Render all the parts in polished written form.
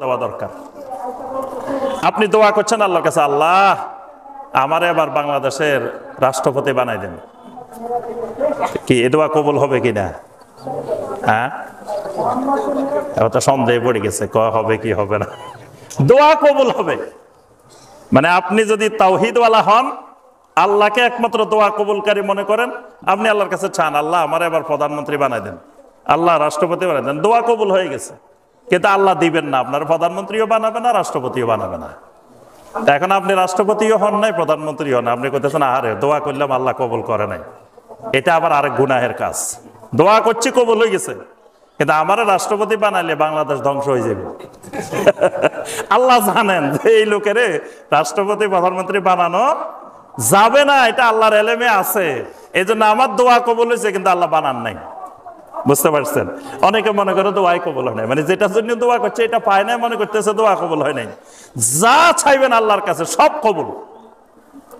দেওয়া দরকার। আপনি দোয়া করছেন আল্লাহর কাছে, আল্লাহ আমারে আবার বাংলাদেশের রাষ্ট্রপতি বানাই দেন, কি এ দোয়া কবুল হবে কিনা? হ্যাঁ, এবার তো সন্দেহে পড়ে গেছে, হবে কি হবে না। দোয়া কবুল হবে মানে আপনি যদি তাওহীদওয়ালা হন, আল্লাহকে একমাত্র দোয়া কবুলকারী মনে করেন, আপনি আল্লাহর কাছে চান আল্লাহ আমার এবার প্রধানমন্ত্রী বানাই দেন, আল্লাহ রাষ্ট্রপতি বানাই দেন, দোয়া কবুল হয়ে গেছে। কিন্তু আল্লাহ দিবেন না, আপনার প্রধানমন্ত্রীও বানাবে না, রাষ্ট্রপতিও বানাবে না। এখন আপনি রাষ্ট্রপতিও হন নাই, প্রধানমন্ত্রী হন, আপনি করতেছেন আহারে দোয়া করলাম আল্লাহ কবুল করে নাই। এটা আবার আরেক গুনাহের কাজ। দোয়া করছি কবুল হয়ে গেছে, কিন্তু আমার রাষ্ট্রপতি বানাইলে বাংলাদেশ ধ্বংস হয়ে যাবে। আল্লাহ জানেন যে এই লোকেরে রাষ্ট্রপতি প্রধানমন্ত্রী বানানো যাবে না, এটা আল্লাহর এলেমে আছে। এই জন্য আমার দোয়া কবুল হয়েছে, কিন্তু আল্লাহ বানান নাই। বুঝতে পারছেন? অনেকে মনে করে দোয়াই কবুল হয় নাই, মানে যেটার জন্য দোয়া করছে এটা পায় নাই, মনে করতেছে দোয়া কবুল হয় নাই। যা চাইবেন আল্লাহর কাছে সব কবুল,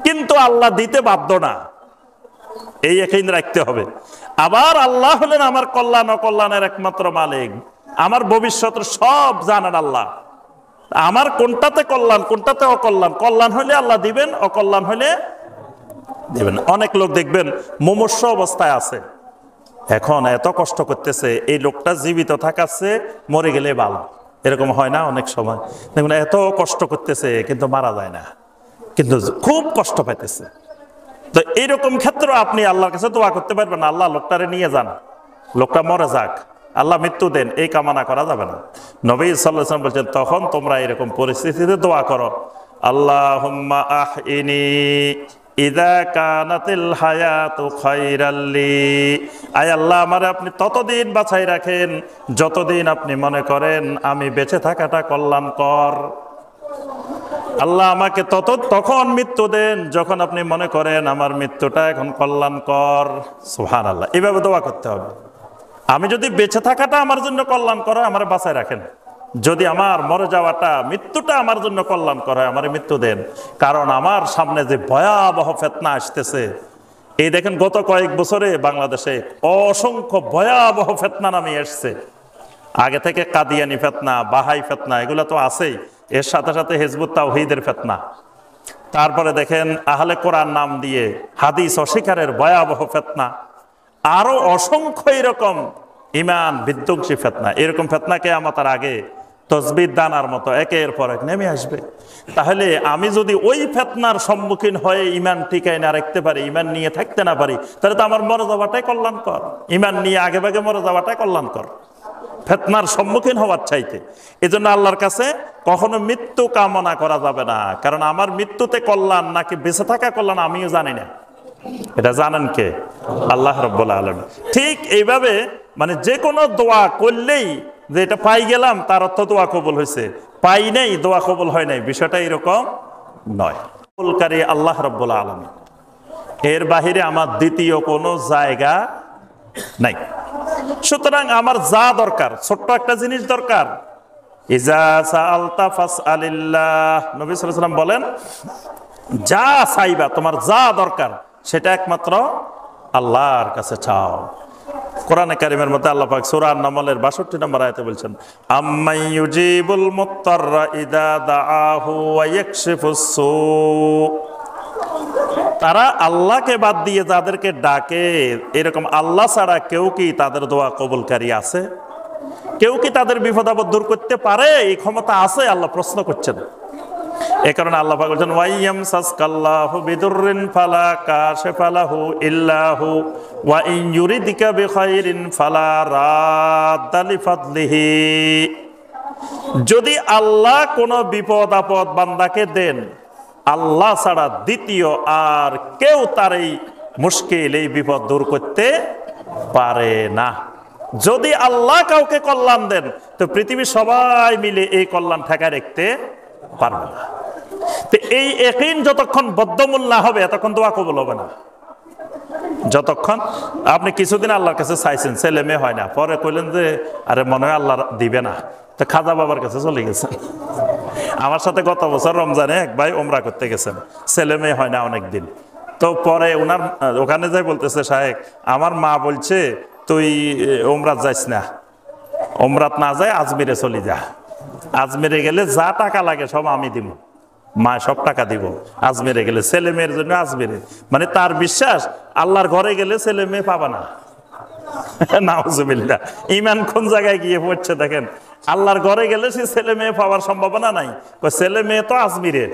কিন্তু আল্লাহ দিতে বাধ্য না, এই ইয়াকিন রাখতে হবে। আবার আল্লাহ হলেন আমার কল্যাণ অকল্যাণের একমাত্র মালিক, আমার ভবিষ্যতের সব জানেন আল্লাহ। আমার কোনটাতে কল্যাণ কোনটাতে অকল্যাণ, কল্যাণ হলে আল্লাহ দিবেন, অকল্যাণ হলে দিবেন। অনেক লোক দেখবেন মুমূর্ষু অবস্থায় আছে, এখন এত কষ্ট করতেছে, এই লোকটা জীবিত থাকাচ্ছে মরে গেলে ভালো, এরকম হয় না? অনেক সময় দেখবেন এত কষ্ট করতেছে কিন্তু মারা যায় না, কিন্তু খুব কষ্ট পাইতেছে। তো এইরকম ক্ষেত্রে আপনি আল্লাহর কাছে দোয়া করতে পারবেন, আল্লাহ লোকটারে নিয়ে যান, লোকটা মরে যাক, আল্লাহ মৃত্যু দেন, এই কামনা করা যাবে না। নবী সাল্লাল্লাহু আলাইহি ওয়াসাল্লাম বলছেন তখন তোমরা এরকম পরিস্থিতিতে দোয়া করো, আল্লাহুম্মা আহইনি ইযা কানাতিল হায়াতু খায়রাল লি, আয় আল্লাহ আমারে আপনি ততদিন বাঁচাই রাখেন যতদিন আপনি মনে করেন আমি বেঁচে থাকাটা কল্যাণকর। আল্লাহ আমাকে তখন মৃত্যু দেন যখন আপনি মনে করেন আমার মৃত্যুটা এখন কল্যাণকর। সুবহানাল্লাহ, এভাবে দোয়া করতে হবে। আমি যদি বেঁচে থাকাটা আমার জন্য কল্যাণকর হয়, আমার বাঁচায় রাখেন। যদি আমার মরে যাওয়াটা, মৃত্যুটা আমার জন্য কল্যাণকর হয়, আমার মৃত্যু দেন। কারণ আমার সামনে যে ভয়াবহ ফিতনা আসতেছে, এই দেখেন গত কয়েক বছরে বাংলাদেশে অসংখ্য ভয়াবহ ফিতনা নামে আসছে। আগে থেকে কাদিয়ানি ফিতনা, বাহাই ফিতনা, এগুলো তো আছেই, এর সাথে সাথে হিজবুত তাওহীদের ফিতনা। তারপরে দেখেন আহলে কোরআন নাম দিয়ে হাদিস অস্বীকারের ভয়াবহ ফিতনা, আরো অসংখ্য এরকম ঈমান বিধ্বংসী ফিতনা। এরকম ফিতনা কিয়ামতের আগে তসবিহ দানার মতো একের পর এক নেমে আসবে। তাহলে আমি যদি ওই ফিতনার সম্মুখীন হয়ে ঈমান টিকায় না রাখতে পারি, ঈমান নিয়ে থাকতে না পারি, তাহলে তো আমার মরে যাওয়াটাই কল্যাণকর। ঈমান নিয়ে আগে ভাগে মরে যাওয়াটাই কল্যাণকর, ফিতনার সম্মুখীন হওয়ার চাইতে। এই জন্য আল্লাহর কাছে কখনো মৃত্যু কামনা করা যাবে না, কারণ আমার মৃত্যুতে কল্যাণ নাকি বেঁচে থাকা কল্যাণ আমিও জানি না, এটা জানেন কে? আল্লাহ রাব্বুল আলামিন। ঠিক এইভাবে মানে যে কোনো দোয়া করলেই যে এটা পাই গেলাম তার অর্থ দোয়া কবুল হয়েছে, পাই নাই দোয়া কবুল হয় নাই, বিষয়টা এরকম নয়। কবুলকারী আল্লাহ রাব্বুল আলামিন, এর বাহিরে আমার দ্বিতীয় কোনো জায়গা নাই। সুতরাং আমার যা দরকার, ছোট্ট একটা জিনিস দরকার, ইজা সাআলতা ফাসআলিল্লাহ, নবী সাল্লাল্লাহু আলাইহি ওয়াসাল্লাম বলেন যা চাইবা, তোমার যা দরকার সেটা একমাত্র আল্লাহর কাছে চাও। কোরআনে কারীমের মধ্যে আল্লাহ পাক সূরা আন-নামলের 62 নম্বর আয়াতে বলছেন, আম্মাই ইউজিবুল মুত্তাররা ইযা দাআহু ওয়া ইয়াকশিফুস সু, তারা আল্লাহকে বাদ দিয়ে যাদেরকে ডাকে, এরকম আল্লাহ ছাড়া কেউ কি তাদের দোয়া কবুলকারী আছে? কেউ কি তাদের বিপদ আপদ দূর করতে পারে? এই ক্ষমতা আছে? আল্লাহ প্রশ্ন করছেন। এই কারণে আল্লাহ পাক বলেন ওয়াইয়ামসাসকাল্লাহু বিদুররিন ফালা কাশিফা লাহু ইল্লা হু ওয়া ইন ইউরিদিকা বিখাইরিন ফালা রাদ্দা লিফাদলিহি, যদি আল্লাহ কোনো বিপদ আপদ বান্দাকে দেন, আল্লাহ ছাড়া দ্বিতীয় আর কেউ তার এই মুশকিল, এই বিপদ দূর করতে পারে না। যদি আল্লাহ কাউকে কল্যাণ দেন তো পৃথিবীর সবাই মিলে এই কল্যাণ ঠেকায় রাখতে পারবে না। তো এই ইয়াকিন যতক্ষণ বদ্ধমূল না হবে এতক্ষণ দোয়া কবুল হবে না। যতক্ষণ আপনি কিছুদিন আল্লাহর কাছে চাইছেন, ছেলে মেয়ে হয় না, পরে কইলেন যে আরে মনে হয় আল্লাহ দিবে না, তো খাজা বাবার কাছে চলে গেছেন। আমার সাথে গত বছর রমজানে এক ভাই ওমরা করতে গেছেন, ছেলে মেয়ে হয় না অনেকদিন। তো পরে ওনার ওখানে যাই বলতেছে, সাহেব আমার মা বলছে তুই ওমরাত যাইস না, ওমরাত না যায় আজমিরে চলে যা। আজমেরে গেলে যা টাকা লাগে সব আমি দিব, মা সব টাকা দিব। আজমেরে গেলে ছেলে মেয়ের জন্য আজমেরে, মানে তার বিশ্বাস আল্লাহর ঘরে গেলে ছেলে মেয়ে পাবা না। নাউজুবিল্লাহ, ইমান কোন জায়গায় গিয়ে পড়ছে দেখেন। আল্লাহর ঘরে গেলে সে ছেলে মেয়ে পাওয়ার সম্ভাবনা নাই, ছেলে মেয়ে তো আজমিরে।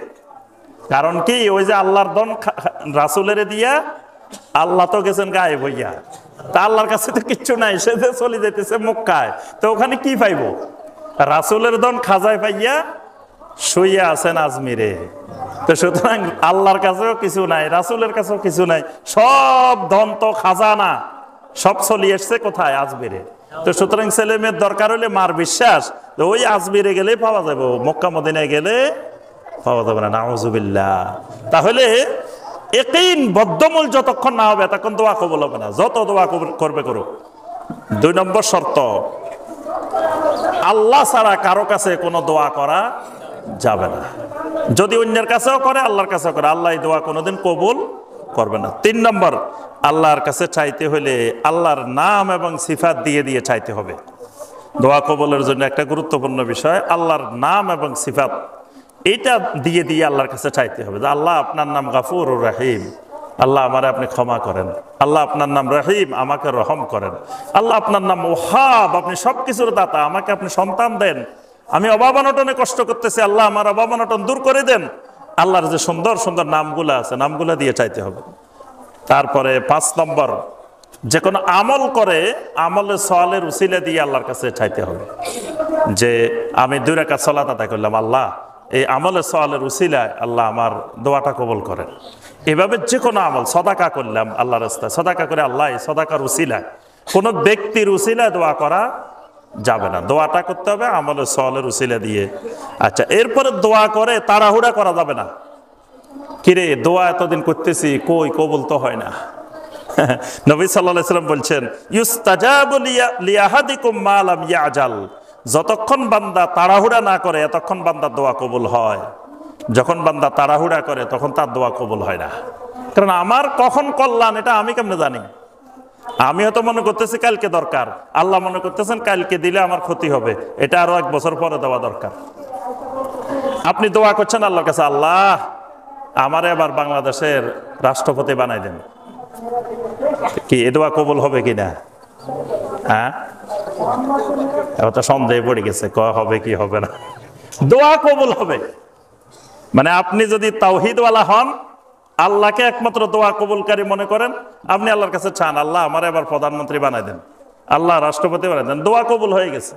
কারণ কি, ওই যে আল্লাহর ধন রাসূলের দিয়া, আল্লাহ তো গেছেন গায়েব হইয়া, তা আল্লাহর কাছে তো কিচ্ছু নাই, সে যে চলে যাইতেছে মক্কায়, তো ওখানে কি পাইবো? রাসূলের ধন খাজায় পাইয়া শুইয়া আছেন আজমিরে। তো সুতরাং আল্লাহর কাছেও কিছু নাই, রাসূলের কাছেও কিছু নাই, সব ধন তো খাজানা সব চলে এসছে কোথায়? আজমিরে। তো সুতরাং ছেলে মেয়ের দরকার হলে মার বিশ্বাস ওই আজমিরে গেলে পাওয়া যাবে, মক্কা মদিনায় গেলে পাওয়া যাবে না। নাউজুবিল্লাহ। তাহলে ইয়াকিন বদ্ধমূল যতক্ষণ না হবে ততক্ষণ দোয়া কবুল হবে না, যত দোয়া করবে করুক। 2 নম্বর শর্ত, আল্লাহ ছাড়া কারো কাছে কোনো দোয়া করা যাবে না। যদি অন্যের কাছেও করে, আল্লাহর কাছেও করে, আল্লাহ এই দোয়া কোনোদিন কবুল করবে না। 3 নম্বর, আল্লাহর কাছে চাইতে হলে আল্লাহর নাম এবং সিফাত দিয়ে দিয়ে চাইতে হবে। দোয়া কবুলের জন্য একটা গুরুত্বপূর্ণ বিষয় আল্লাহর নাম এবং সিফাত, এইটা দিয়ে দিয়ে আল্লাহর কাছে চাইতে হবে। যে আল্লাহ আপনার নাম গাফুর ও রাহিম, আল্লাহ আমারে আপনি ক্ষমা করেন। আল্লাহ আপনার নাম রহিম, আমাকে রহম করেন। আল্লাহ আপনার নাম ওহাব, আপনি সবকিছুর দাতা, আমাকে আপনি সন্তান দেন। আমি অভাব অনটনে কষ্ট করতেছি, আল্লাহ আমার অভাব অনটন দূর করে দেন। আল্লাহর যে সুন্দর সুন্দর নামগুলো আছে, নামগুলো দিয়ে চাইতে হবে। তারপরে 5 নম্বর, যে কোনো আমল করে আমলে সওয়ালের উসিলা দিয়ে আল্লাহর কাছে চাইতে হবে। যে আমি 2 রাকাত সালাত আদায় করলাম, আল্লাহ এই আমলে সওয়ালের উসিলায় আল্লাহ আমার দোয়াটা কবুল করেন। এভাবে যে কোনো আমল, সদাকা করলাম আল্লাহর রাস্তায়, সদাকা করে আল্লাহ এই সদাকার উসিলায়, কোনো ব্যক্তির উসিলায় দোয়া করা যাবে না। দোয়াটা করতে হবে আমলে সওয়ালের উসিলা দিয়ে। আচ্ছা, এরপরে দোয়া করে তাড়াহুড়া করা যাবে না। কিরে দোয়া এতদিন করতেছি, কই কবুল তো হয় না। নবী সাল্লাল্লাহু আলাইহি ওয়াসাল্লাম বলছেন, ইউস্তাজাবু লিআহাদিকুম মা লাম ইয়াজাল, যতক্ষণ বান্দা তাড়াহুড়া না করে এতক্ষণ বান্দার দোয়া কবুল হয়। যখন বান্দা তাড়াহুড়া করে তখন তার দোয়া কবুল হয় না। কারণ আমার কখন কল্যাণ এটা আমি কেমনে জানি? আমি হয়তো মনে করতেছি কালকে দরকার, আল্লাহ মনে করতেছেন কালকে দিলে আমার ক্ষতি হবে, এটা আরো 1 বছর পরে দেওয়া দরকার। আপনি দোয়া করছেন আল্লাহর কাছে, আল্লাহ আমারে এবার বাংলাদেশের রাষ্ট্রপতি বানাই দেন, কি এ দোয়া কবুল হবে কিনা? হ্যাঁ, এবার তো সন্দেহে পড়ে গেছে, হবে কি হবে না। দোয়া কবুল হবে মানে আপনি যদি তাওহীদওয়ালা হন, আল্লাহকে একমাত্র দোয়া কবুলকারী মনে করেন, আপনি আল্লাহর কাছে চান আল্লাহ আমারে এবার প্রধানমন্ত্রী বানাই দেন, আল্লাহ রাষ্ট্রপতি বানাই দেন, দোয়া কবুল হয়ে গেছে।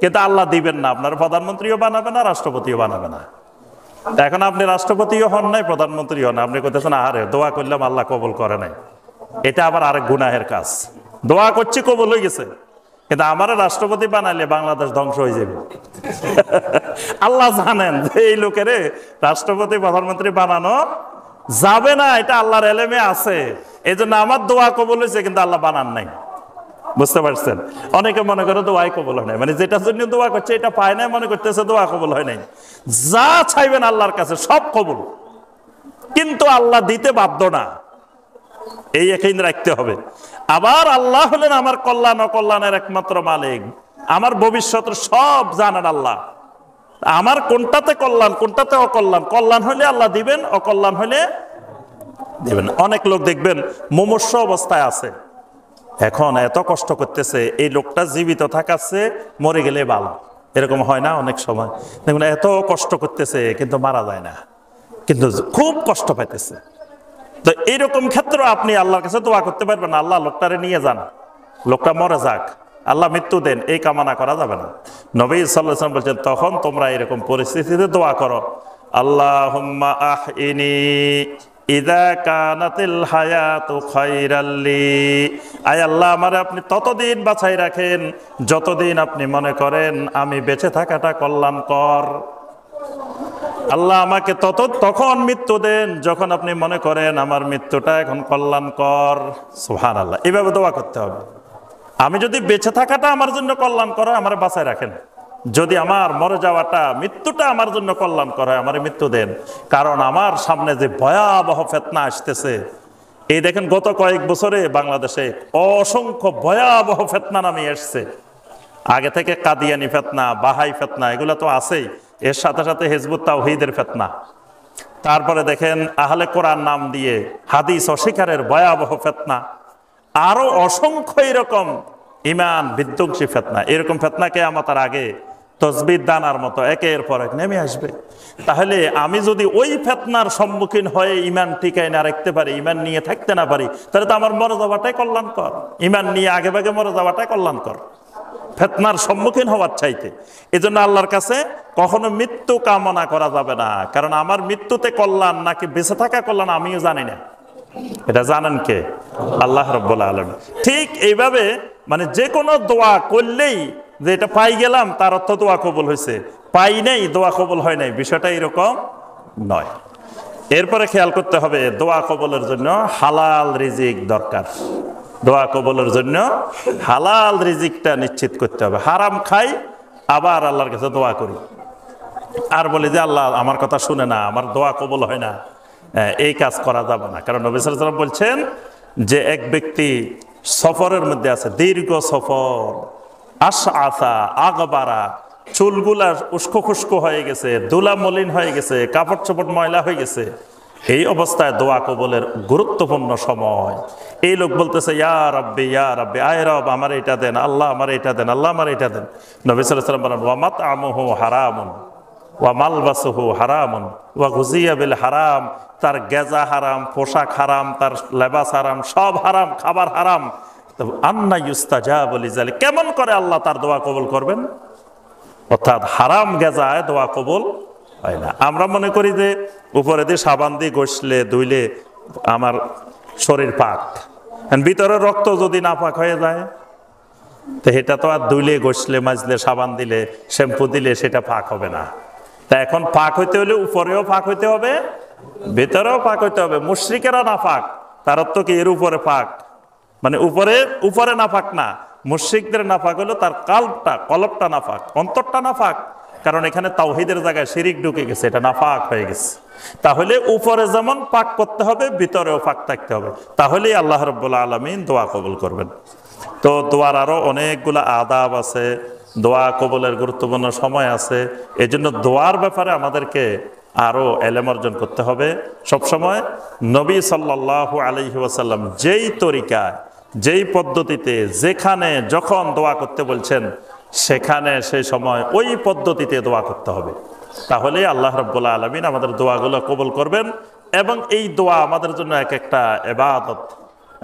কিন্তু আল্লাহ দিবেন না, আপনার প্রধানমন্ত্রীও বানাবে না, রাষ্ট্রপতিও বানাবে না। এখন আপনি রাষ্ট্রপতিও হন নাই, প্রধানমন্ত্রী হন, আপনি করতেছেন আরে দোয়া করলাম আল্লাহ কবুল করে নাই, এটা আবার আরেক গুনাহের কাজ। দোয়া করছি কবুল হয়ে গেছে, কিন্তু আমার রাষ্ট্রপতি বানাইলে বাংলাদেশ ধ্বংস হয়ে যাবে। আল্লাহ জানেন যে এই লোকেরে রাষ্ট্রপতি প্রধানমন্ত্রী বানানো যাবে না, এটা আল্লাহর এলেমে আছে। এই জন্য আমার দোয়া কবুল হয়েছে কিন্তু আল্লাহ বানান নাই। বুঝতে পারছেন? অনেকে মনে করে দোয়াই কবুল হয় নাই, মানে যেটার জন্য দোয়া করছে এটা পায় নাই, মনে করতেছে দোয়া কবুল হয় নাই। যা চাইবেন আল্লাহর কাছে সব কবুল, কিন্তু আল্লাহ দিতে বাধ্য না, এই ইয়াকিন রাখতে হবে। আবার আল্লাহ হলেন আমার কল্যাণ অকল্যাণের একমাত্র মালিক, আমার ভবিষ্যতের সব জানেন আল্লাহ। আমার কোনটাতে কল্যাণ কোনটাতে অকল্যাণ, কল্যাণ হলে আল্লাহ দিবেন, অকল্যাণ হলে দিবেন। অনেক লোক দেখবেন মুমূর্ষ অবস্থায় আছে, এখন এত কষ্ট করতেছে, এই লোকটা জীবিত থাকাচ্ছে মরে গেলে ভালো, এরকম হয় না? অনেক সময় দেখবেন এত কষ্ট করতেছে কিন্তু মারা যায় না, কিন্তু খুব কষ্ট পাইতেছে। তো এইরকম ক্ষেত্রে আপনি আল্লাহর কাছে দোয়া করতে পারবেন না, আল্লাহ লোকটারে নিয়ে যান, লোকটা মরে যাক, আল্লাহ মৃত্যু দেন, এই কামনা করা যাবে না। নবী সাল্লাল্লাহু আলাইহি ওয়াসাল্লাম বলছেন তখন তোমরা এরকম পরিস্থিতিতে দোয়া করো, আল্লাহুম্মা আহইনি ইযা কানাতিল হায়াতু খায়রাল লি, আয় আল্লাহ আমারে আপনি ততদিন বাঁচাই রাখেন যতদিন আপনি মনে করেন আমি বেঁচে থাকাটা কল্যাণকর। আল্লাহ আমাকে তখন মৃত্যু দেন যখন আপনি মনে করেন আমার মৃত্যুটা এখন কল্যাণকর। সুবহানাল্লাহ, এইভাবে দোয়া করতে হবে। আমি যদি বেঁচে থাকাটা আমার জন্য কল্যাণকর হয়, আমার বাঁচায় রাখেন। যদি আমার মরে যাওয়াটা, মৃত্যুটা আমার জন্য কল্যাণকর হয়, আমার মৃত্যু দেন। কারণ আমার সামনে যে ভয়াবহ ফিতনা আসতেছে, এই দেখেন গত কয়েক বছরে বাংলাদেশে অসংখ্য ভয়াবহ ফিতনা নামে এসছে। আগে থেকে কাদিয়ানি ফিতনা, বাহাই ফিতনা এগুলো তো আছেই, এর সাথে সাথে হিজবুত তাওহীদের ফিতনা। তারপরে দেখেন আহলে কোরআন নাম দিয়ে হাদিস অস্বীকারের ভয়াবহ ফিতনা, আরো অসংখ্য এরকম ঈমান বিধ্বংসী ফিতনা। এরকম ফিতনা কিয়ামতের আগে তসবির দানার মতো একের পর এক নেমে আসবে। তাহলে আমি যদি ওই ফিতনার সম্মুখীন হয়ে ঈমান টিকায় না রাখতে পারি, ঈমান নিয়ে থাকতে না পারি, তাহলে তো আমার মরে যাওয়াটাই কল্যাণকর। ঈমান নিয়ে আগে ভাগে মরে যাওয়াটাই কল্যাণকর ফিতনার সম্মুখীন হওয়ার চাইতে। এজন্য আল্লাহর কাছে কখনো মৃত্যু কামনা করা যাবে না, কারণ আমার মৃত্যুতে কল্যাণ নাকি বেঁচে থাকা কল্যাণ আমিও জানি না, এটা জানেন কে? আল্লাহ রাব্বুল আলামিন। ঠিক এইভাবে মানে যে কোনো দোয়া করলেই যে এটা পাই গেলাম তার অর্থ দোয়া কবুল হয়েছে, পাই নাই দোয়া কবুল হয় নাই, বিষয়টা এরকম নয়। এরপরে খেয়াল করতে হবে দোয়া কবুলের জন্য হালাল রিজিক দরকার। দোয়া কবুলের জন্য হালাল রিজিকটা নিশ্চিত করতে হবে। হারাম খাই আবার আল্লাহর কাছে দোয়া করি আর বলি যে আল্লাহ আমার কথা শুনে না, আমার দোয়া কবুল হয় না, এই কাজ করা যাবে না। কারণ নবী সাল্লাল্লাহু আলাইহি ওয়াসাল্লাম বলছেন যে এক ব্যক্তি সফরের মধ্যে আছে, দীর্ঘ সফর, আশআসা আগবারা, চুলগুলা উস্কো খুস্কো হয়ে গেছে, ধুলা মলিন হয়ে গেছে, কাপড় চোপড় ময়লা হয়ে গেছে, এই অবস্থায় দোয়া কবুলের গুরুত্বপূর্ণ সময়। এই লোক বলতেছে ইয়া রাব্বি ইয়া রাব্বি, আয় রব আমার এটা দেন, আল্লাহ আমার এটা দেন, আল্লাহ আমার এটা দেন। নবী সাল্লাল্লাহু আলাইহি ওয়াসাল্লাম বলেন ওয়া মাতআমুহু হারামুন ওয়া মালবাসুহু হারামুন ওয়া গুযিয়া বিল হারাম, তার গেজা হারাম, পোশাক হারাম, তার লেবাস হারাম, সব হারাম, খাবার হারাম। আন্না ইউস্তাজাবু লিযালিক, কেমন করে আল্লাহ তার দোয়া কবুল করবেন? অর্থাৎ হারাম গেজায় দোয়া কবুল হয় না। আমরা মনে করি যে উপরে দিয়ে সাবান দিয়ে ঘষলে ধুইলে আমার শরীর পাক, ভিতরে রক্ত যদি না পাক হয়ে যায় তো এটা তো আর ধুইলে ঘষলে মাজলে সাবান দিলে শ্যাম্পু দিলে সেটা পাক হবে না। তা এখন পাক হইতে হলে উপরেও পাক হইতে হবে, ভেতরেও পাক হইতে হবে। মুশরিকেরা না পাক, তার অর্থ কি এর উপরে পাক, মানে উপরে না পাক না, মুশরিকদের না পাক হলো তার কলবটা না পাক, অন্তরটা না পাক, কারণ এখানে তাওহীদের জায়গায় শিরিক ঢুকে গেছে, এটা নাফাক হয়ে গেছে। তাহলে উপরে যেমন পাক করতে হবে ভিতরেও পাক থাকতে হবে, তাহলেই আল্লাহ রাব্বুল আলামিন দোয়া কবুল করবেন। তো দোয়ার আরো অনেকগুলো আদাব আছে, দোয়া কবুলের গুরুত্বপূর্ণ সময় আছে। এই জন্য দোয়ার ব্যাপারে আমাদেরকে আরো এলেম অর্জন করতে হবে। সবসময় নবী সাল্লাল্লাহু আলাইহি ওয়াসাল্লাম যেই তরিকায়, যেই পদ্ধতিতে, যেখানে যখন দোয়া করতে বলছেন সেখানে সেই সময় ওই পদ্ধতিতে দোয়া করতে হবে। তাহলে আল্লাহ রাব্বুল আলামিন আমাদের দোয়াগুলো কবুল করবেন। এবং এই দোয়া আমাদের জন্য এক একটা ইবাদত,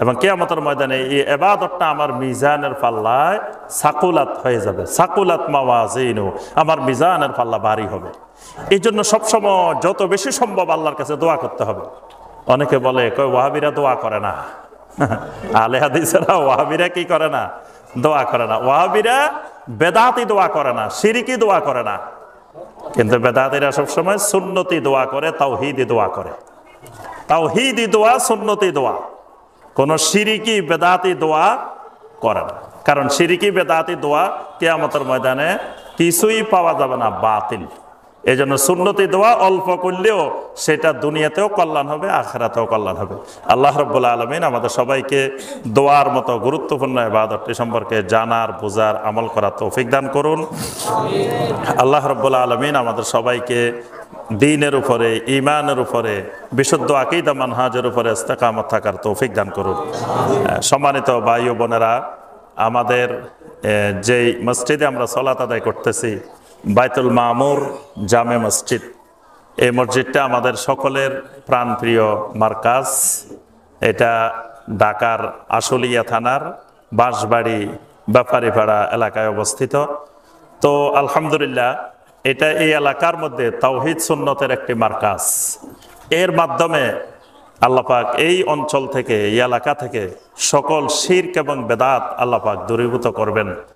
এবং কিয়ামতের ময়দানে এই ইবাদতটা আমার মিজানের পাল্লায় সাকুলাত হয়ে যাবে। সাকুলাত মাওয়াজিনু, আমার মিজানের পাল্লা ভারী হবে। এই জন্য সবসময় যত বেশি সম্ভব আল্লাহর কাছে দোয়া করতে হবে। অনেকে বলে কয় ওয়াহাবিরা দোয়া করে না, আলে হাদিসেরা ওয়াহাবিরা কি করে না? দোয়া করে না। ওয়াহাবিরা বেদাতি দোয়া করে না, শিরকি দোয়া করে না, কিন্তু বেদাতিরা সবসময় সুন্নতি দোয়া করে, তাওহীদি দোয়া করে। তাওহীদি দোয়া, সুন্নতি দোয়া, কোন শিরকি বেদাতি দোয়া করে না। কারণ শিরকি বেদাতি দোয়া কিয়ামতের ময়দানে কিছুই পাওয়া যাবে না, বাতিল। এই জন্য সুন্নতি দোয়া অল্প করলেও সেটা দুনিয়াতেও কল্যাণ হবে, আখিরাতেও কল্যাণ হবে। আল্লাহ রাব্বুল আলামিন আমাদের সবাইকে দোয়ার মতো গুরুত্বপূর্ণ ইবাদতটি সম্পর্কে জানার, বোঝার, আমল করার তৌফিক দান করুন। আল্লাহ রাব্বুল আলামিন আমাদের সবাইকে দ্বীনের উপরে, ঈমানের উপরে, বিশুদ্ধ আকীদা মানহাজের উপরে ইস্তেকামত থাকার তৌফিক দান করুন। সম্মানিত ভাই ও বোনেরা, আমাদের যেই মসজিদে আমরা সালাত আদায় করতেছি, বাইতুল মামুর জামে মসজিদ, এই মসজিদটা আমাদের সকলের প্রাণপ্রিয় মার্কাজ। এটা ঢাকার আশুলিয়া থানার বাঁশবাড়ি ব্যাপারীপাড়া এলাকায় অবস্থিত। তো আলহামদুলিল্লাহ, এটা এই এলাকার মধ্যে তাওহীদ সুন্নতের একটি মার্কাজ। এর মাধ্যমে আল্লাহ পাক এই অঞ্চল থেকে, এই এলাকা থেকে সকল শিরক এবং বেদাত আল্লাহ পাক দূরীভূত করবেন।